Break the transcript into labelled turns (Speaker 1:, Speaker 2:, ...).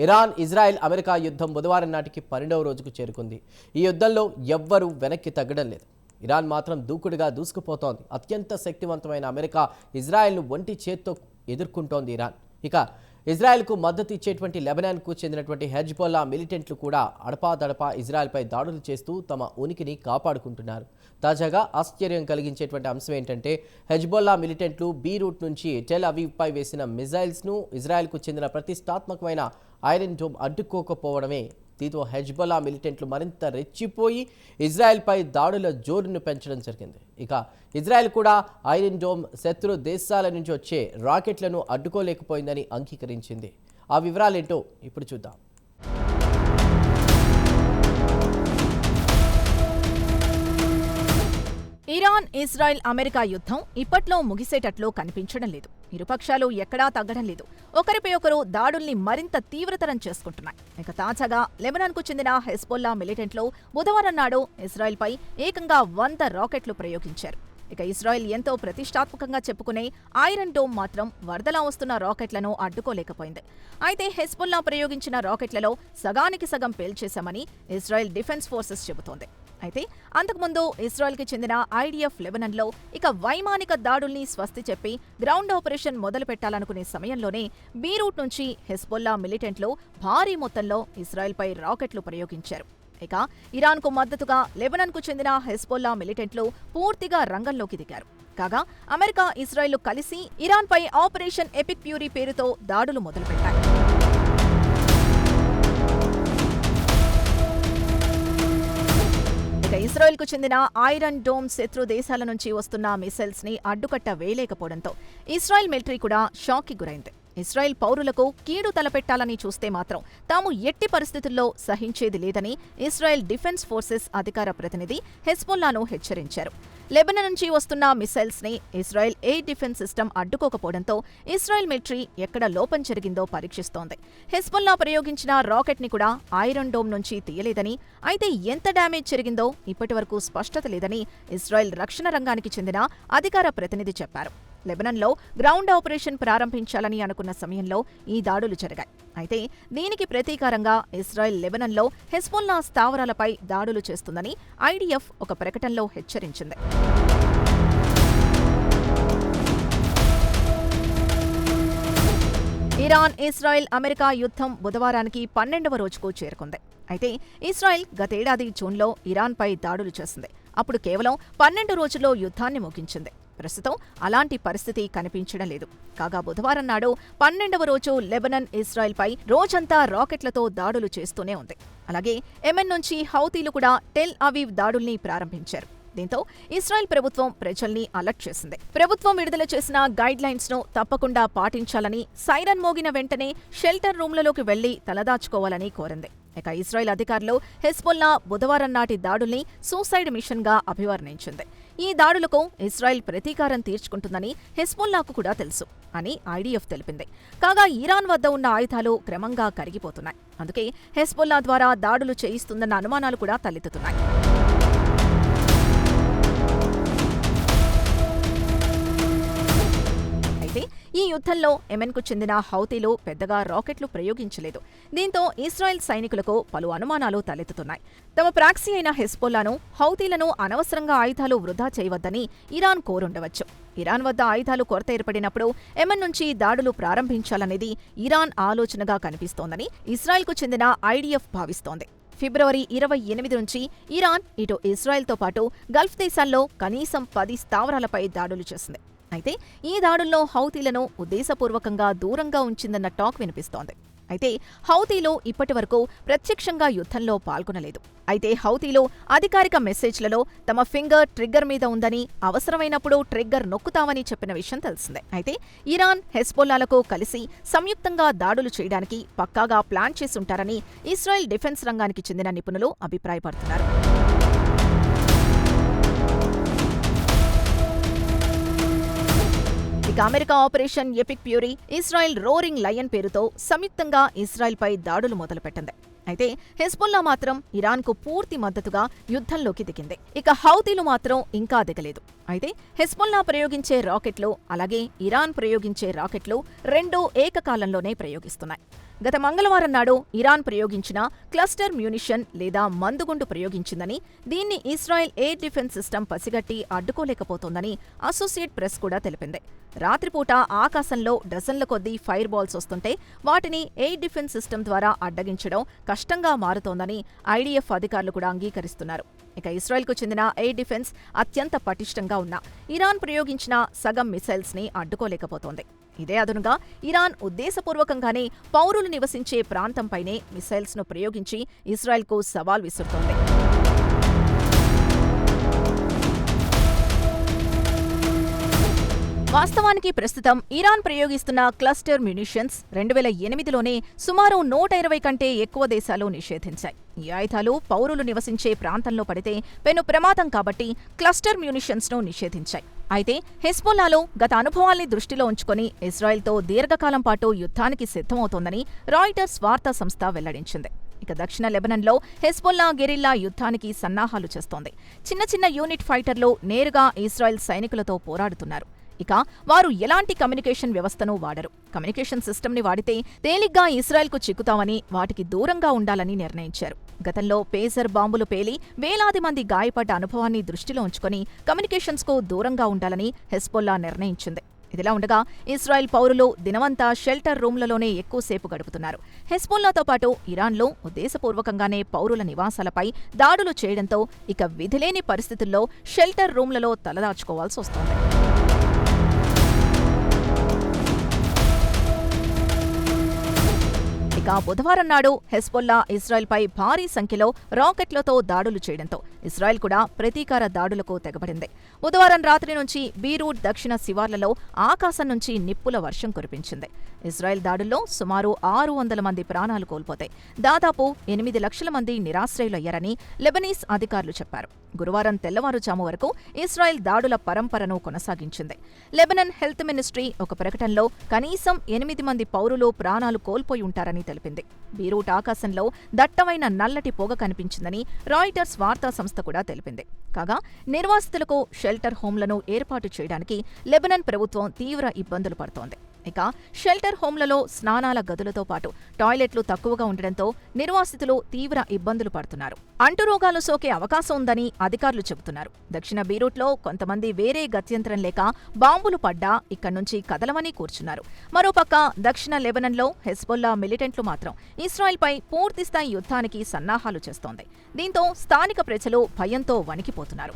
Speaker 1: Iran, Israel, America యుద్ధం బుధవారం నాటికి 12వ రోజుకు చేరుకుంది. ఈ యుద్ధంలో ఎవ్వరూ వెనక్కి తగ్గడం లేదు. ఇరాన్ మాత్రం దూకుడుగా దూసుకుపోతోంది. అత్యంత శక్తివంతమైన అమెరికా ఇజ్రాయెల్ను ఒంటి చేత్తో ఎదుర్కొంటోంది ఇరాన్. ఇక ఇజ్రాయెల్కు మద్దతు ఇచ్చేటువంటి లెబనాన్కు చెందినటువంటి హెజ్బొల్లా మిలిటెంట్లు కూడా అడపాదడపా ఇజ్రాయెల్పై దాడులు చేస్తూ తమ ఉనికిని కాపాడుకుంటున్నారు. తాజాగా ఆశ్చర్యం కలిగించేటువంటి అంశం ఏంటంటే, హెజ్బొల్లా మిలిటెంట్లు బీరూట్ నుంచి టెల్ అవీవ్పై వేసిన మిజైల్స్ను ఇజ్రాయెల్కు చెందిన ప్రతిష్టాత్మకమైన ఐరన్ డోమ్ అడ్డుకోకపోవడమే. దీంతో హెజ్బొల్లా మిలిటెంట్లు మరింత రెచ్చిపోయి ఇజ్రాయెల్పై దాడుల జోరును పెంచడం జరిగింది. ఇక ఇజ్రాయెల్ కూడా ఐరన్ డోమ్ శత్రు దేశాల నుంచి వచ్చే రాకెట్లను అడ్డుకోలేకపోయిందని అంగీకరించింది. ఆ వివరాలేంటో ఇప్పుడు చూద్దాం.
Speaker 2: ఇరాన్, ఇజ్రాయెల్, అమెరికా యుద్ధం ఇప్పట్లో ముగిసేటట్లు కనిపించడం లేదు. ఇరుపక్షాలు ఎక్కడా తగ్గడం లేదు. ఒకరిపై ఒకరు దాడుల్ని మరింత తీవ్రతరం చేసుకుంటున్నాయి. ఇక తాజాగా లెబనాన్కు చెందిన హెజ్బొల్లా మిలిటెంట్లు బుధవారం నాడు ఇజ్రాయెల్పై ఏకంగా 100 రాకెట్లు ప్రయోగించారు. ఇక ఇజ్రాయెల్ ఎంతో ప్రతిష్టాత్మకంగా చెప్పుకునే ఐరన్ డోమ్ మాత్రం వరదలా వస్తున్న రాకెట్లను అడ్డుకోలేకపోయింది. అయితే హెజ్బొల్లా ప్రయోగించిన రాకెట్లలో సగానికి సగం పేల్చేశామని ఇజ్రాయెల్ డిఫెన్స్ ఫోర్సెస్ చెబుతోంది. అయితే అంతకుముందు ఇజ్రాయెల్కి చెందిన ఐడిఎఫ్ లెబనాన్లో ఇక వైమానిక దాడుల్ని స్వస్తి చెప్పి గ్రౌండ్ ఆపరేషన్ మొదలు పెట్టాలనుకునే సమయంలోనే బీరూట్ నుంచి హెజ్బొల్లా మిలిటెంట్లు భారీ మొత్తంలో ఇజ్రాయెల్పై రాకెట్లు ప్రయోగించారు. ఇక ఇరాన్కు మద్దతుగా లెబనాన్కు చెందిన హెజ్బొల్లా మిలిటెంట్లు పూర్తిగా రంగంలోకి దిగారు. కాగా అమెరికా, ఇజ్రాయెల్ కలిసి ఇరాన్పై ఆపరేషన్ ఎపిక్ ఫ్యూరీ పేరుతో దాడులు మొదలుపెట్టాయి. ఇజ్రాయెల్కు చెందిన ఐరన్ డోమ్ శత్రు దేశాల నుంచి వస్తున్న మిసైల్స్ ని అడ్డుకట్ట వేయలేకపోవడంతో ఇజ్రాయెల్ మిలిటరీ కూడా షాక్కి గురైంది. ఇజ్రాయెల్ పౌరులకు కీడు తలపెట్టాలని చూస్తే మాత్రం తాము ఎట్టి పరిస్థితుల్లో సహించేది లేదని ఇజ్రాయెల్ డిఫెన్స్ ఫోర్సెస్ అధికార ప్రతినిధి హెజ్బొల్లాను హెచ్చరించారు. లెబనాన్ నుంచి వస్తున్న మిసైల్స్ ని ఇజ్రాయెల్ ఎయిర్ డిఫెన్స్ సిస్టమ్ అడ్డుకోకపోవడంతో ఇజ్రాయెల్ మిలిటరీ ఎక్కడ లోపం జరిగిందో పరీక్షిస్తోంది. హెజ్బొల్లా ప్రయోగించిన రాకెట్ ని కూడా ఐరన్ డోమ్ నుంచి తీయలేదని, అయితే ఎంత డ్యామేజ్ జరిగిందో ఇప్పటివరకు స్పష్టత లేదని ఇజ్రాయెల్ రక్షణ రంగానికి చెందిన అధికార ప్రతినిధి చెప్పారు. లెబనాన్లో గ్రౌండ్ ఆపరేషన్ ప్రారంభించాలని అనుకున్న సమయంలో ఈ దాడులు జరిగాయి. అయితే దీనికి ప్రతీకారంగా ఇజ్రాయెల్ లెబనాన్లో హెజ్బొల్లా స్థావరాలపై దాడులు చేస్తుందని ఐడిఎఫ్ ఒక ప్రకటనలో హెచ్చరించింది. ఇరాన్, ఇజ్రాయెల్, అమెరికా యుద్ధం బుధవారానికి 12వ రోజుకు చేరుకుంది. అయితే ఇజ్రాయెల్ గతేడాది జూన్లో ఇరాన్పై దాడులు చేసింది. అప్పుడు కేవలం 12 రోజుల్లో యుద్ధాన్ని ముగించింది. ప్రస్తుతం అలాంటి పరిస్థితి కనిపించడం లేదు. కాగా బుధవారం నాడు 12వ రోజు లెబనాన్ ఇజ్రాయెల్పై రోజంతా రాకెట్లతో దాడులు చేస్తూనే ఉంది. అలాగే యెమెన్ నుంచి హౌతీలు కూడా టెల్ అవీవ్ దాడుల్ని ప్రారంభించారు. దీంతో ఇజ్రాయెల్ ప్రభుత్వం ప్రజల్ని అలర్ట్ చేసింది. ప్రభుత్వం విడుదల చేసిన గైడ్ లైన్స్ ను తప్పకుండా పాటించాలని, సైరన్ మోగిన వెంటనే షెల్టర్ రూమ్లలోకి వెళ్లి తలదాచుకోవాలని కోరింది. ఇక ఇజ్రాయెల్ అధికారులు హెజ్బొల్లా బుధవారం నాటి దాడుల్ని సూసైడ్ మిషన్ గా అభివర్ణించింది. ఈ దాడులకు ఇజ్రాయెల్ ప్రతీకారం తీర్చుకుంటుందని హెజ్బొల్లాకు కూడా తెలుసు అని ఐడిఎఫ్ తెలిపింది. కాగా ఇరాన్ వద్ద ఉన్న ఆయుధాలు క్రమంగా కరిగిపోతున్నాయి. అందుకే హెజ్బొల్లా ద్వారా దాడులు చేయిస్తుందన్న అనుమానాలు కూడా తలెత్తుతున్నాయి. ఈ యుద్ధంలో యెమెన్కు చెందిన హౌతీలు పెద్దగా రాకెట్లు ప్రయోగించలేదు. దీంతో ఇజ్రాయెల్ సైనికులకు పలు అనుమానాలు తలెత్తుతున్నాయి. తమ ప్రాక్సీ అయిన హెజ్బొల్లాను, హౌతీలను అనవసరంగా ఆయుధాలు వృధా చేయవద్దని ఇరాన్ కోరుండవచ్చు. ఇరాన్ వద్ద ఆయుధాలు కొరత ఏర్పడినప్పుడు యెమెన్ నుంచి దాడులు ప్రారంభించాలనేది ఇరాన్ ఆలోచనగా కనిపిస్తోందని ఇజ్రాయెల్కు చెందిన ఐడిఎఫ్ భావిస్తోంది. ఫిబ్రవరి 28 నుంచి ఇరాన్ ఇటు ఇజ్రాయెల్తో పాటు గల్ఫ్ దేశాల్లో కనీసం 10 స్థావరాలపై దాడులు చేసింది. అయితే ఈ దాడుల్లో హౌతీలను ఉద్దేశపూర్వకంగా దూరంగా ఉంచిందన్న టాక్ వినిపిస్తోంది. అయితే హౌతీలు ఇప్పటివరకు ప్రత్యక్షంగా యుద్ధంలో పాల్గొనలేదు. అయితే హౌతీలు అధికారిక మెసేజ్లలో తమ ఫింగర్ ట్రిగ్గర్ మీద ఉందని, అవసరమైనప్పుడు ట్రిగ్గర్ నొక్కుతామని చెప్పిన విషయం తెలిసిందే. అయితే ఇరాన్, హెజ్బొల్లాలకు కలిసి సంయుక్తంగా దాడులు చేయడానికి పక్కాగా ప్లాన్ చేసుంటారని ఇజ్రాయెల్ డిఫెన్స్ రంగానికి చెందిన నిపుణులు అభిప్రాయపడుతున్నారు. ఇక America operation epic fury, Israel roaring lion పేరుతో సంయుక్తంగా ఇజ్రాయెల్పై దాడులు మొదలుపెట్టింది. అయితే హెజ్బొల్లా మాత్రం ఇరాన్కు పూర్తి మద్దతుగా యుద్ధంలోకి దిగింది. ఇక హౌతీలు మాత్రం ఇంకా దిగలేదు. అయితే హెజ్బొల్లా ప్రయోగించే రాకెట్లు, అలాగే ఇరాన్ ప్రయోగించే రాకెట్లు రెండూ ఏకకాలంలోనే ప్రయోగిస్తున్నాయి. గత మంగళవారం నాడు ఇరాన్ ప్రయోగించిన క్లస్టర్ మ్యూనిషన్ లేదా మందుగుండు ప్రయోగించిందని, దీన్ని ఇజ్రాయెల్ ఎయిర్ డిఫెన్స్ సిస్టమ్ పసిగట్టి అడ్డుకోలేకపోతోందని అసోసియేట్ ప్రెస్ కూడా తెలిపింది. రాత్రిపూట ఆకాశంలో డజన్ల కొద్దీ ఫైర్ బాల్స్ వస్తుంటే వాటిని ఎయిర్ డిఫెన్స్ సిస్టమ్ ద్వారా అడ్డగించడం కష్టంగా మారుతోందని ఐడిఎఫ్ అధికారులు కూడా అంగీకరిస్తున్నారు. ఇక ఇజ్రాయెల్కు చెందిన ఎయిర్ డిఫెన్స్ అత్యంత పటిష్టంగా ఉన్న ఇరాన్ ప్రయోగించిన సగం మిసైల్స్ ని అడ్డుకోలేకపోతోంది. ఇదే అదునుగా ఇరాన్ ఉద్దేశపూర్వకంగానే పౌరులు నివసించే ప్రాంతంపైనే మిసైల్స్ ను ప్రయోగించి ఇజ్రాయెల్కు సవాల్ విసురుతోంది. వాస్తవానికి ప్రస్తుతం ఇరాన్ ప్రయోగిస్తున్న క్లస్టర్ మ్యునిషన్స్ 2008లోనే సుమారు 120 కంటే ఎక్కువ దేశాలు నిషేధించాయి. ఈ ఆయుధాలు పౌరులు నివసించే ప్రాంతంలో పడితే పెను ప్రమాదం కాబట్టి క్లస్టర్ మ్యునిషన్స్ ను నిషేధించాయి. అయితే హెజ్బొల్లాలో గత అనుభవాల్ని దృష్టిలో ఉంచుకొని ఇజ్రాయెల్తో దీర్ఘకాలం పాటు యుద్ధానికి సిద్ధమవుతోందని రాయిటర్స్ వార్తా సంస్థ వెల్లడించింది. ఇక దక్షిణ లెబనన్లో హెజ్బొల్లా గెరిల్లా యుద్ధానికి సన్నాహాలు చేస్తోంది. చిన్న చిన్న యూనిట్ ఫైటర్లు నేరుగా ఇజ్రాయెల్ సైనికులతో పోరాడుతున్నారు. ఇక వారు ఎలాంటి కమ్యూనికేషన్ వ్యవస్థను వాడరు. కమ్యూనికేషన్ సిస్టమ్ని వాడితే తేలిగ్గా ఇజ్రాయెల్కు చిక్కుతామని, వాటికి దూరంగా ఉండాలని నిర్ణయించారు. గతంలో పేజర్ బాంబులు పేలి వేలాది మంది గాయపడ్డ అనుభవాన్ని దృష్టిలో ఉంచుకొని కమ్యూనికేషన్స్కు దూరంగా ఉండాలని హెజ్బొల్లా నిర్ణయించింది. ఇదిలా ఉండగా ఇజ్రాయెల్ పౌరులు దినమంతా షెల్టర్ రూమ్లలోనే ఎక్కువసేపు గడుపుతున్నారు. హెజ్బొల్లాతో పాటు ఇరాన్లో ఉద్దేశపూర్వకంగానే పౌరుల నివాసాలపై దాడులు చేయడంతో ఇక విధిలేని పరిస్థితుల్లో షెల్టర్ రూమ్లలో తలదాచుకోవాల్సి వస్తోంది. ఇక బుధవారం నాడు హెజ్బొల్లా ఇజ్రాయెల్పై భారీ సంఖ్యలో రాకెట్లతో దాడులు చేయడంతో ఇజ్రాయెల్ కూడా ప్రతీకార దాడులకు తెగబడింది. బుధవారం రాత్రి నుంచి బీరూట్ దక్షిణ శివార్లలో ఆకాశం నుంచి నిప్పుల వర్షం కురిపించింది. ఇజ్రాయెల్ దాడుల్లో సుమారు 600 మంది ప్రాణాలు కోల్పోతే దాదాపు 8 లక్షల మంది నిరాశ్రయులయ్యారని లెబనీస్ అధికారులు చెప్పారు. గురువారం తెల్లవారుజాము వరకు ఇజ్రాయెల్ దాడుల పరంపరను కొనసాగించింది. లెబనన్ హెల్త్ మినిస్ట్రీ ఒక ప్రకటనలో కనీసం 8 మంది పౌరులు ప్రాణాలు కోల్పోయి ఉంటారని తెలిపింది. బీరూట్ ఆకాశంలో దట్టమైన నల్లటి పొగ కనిపించిందని రాయిటర్స్ వార్తా సంస్థ కూడా తెలిపింది. కాగా నిర్వాసితులకు షెల్టర్ హోంలను ఏర్పాటు చేయడానికి లెబనన్ ప్రభుత్వం తీవ్ర ఇబ్బందులు పడుతోంది. ఇక షెల్టర్ హోంలలో స్నానాల గదులతో పాటు టాయిలెట్లు తక్కువగా ఉండడంతో నిర్వాసితులు తీవ్ర ఇబ్బందులు పడుతున్నారు. అంటురోగాలు సోకే అవకాశం ఉందని అధికారులు చెబుతున్నారు. దక్షిణ బీరూట్లో కొంతమంది వేరే గత్యంతరం లేక బాంబులు పడ్డా ఇక్కడి నుంచి కదలమని కూర్చున్నారు. మరోపక్క దక్షిణ లెబనన్లో హెజ్బొల్లా మిలిటెంట్లు మాత్రం ఇజ్రాయెల్పై పూర్తిస్థాయి యుద్ధానికి సన్నాహాలు చేస్తోంది. దీంతో స్థానిక ప్రజలు భయంతో వణికిపోతున్నారు.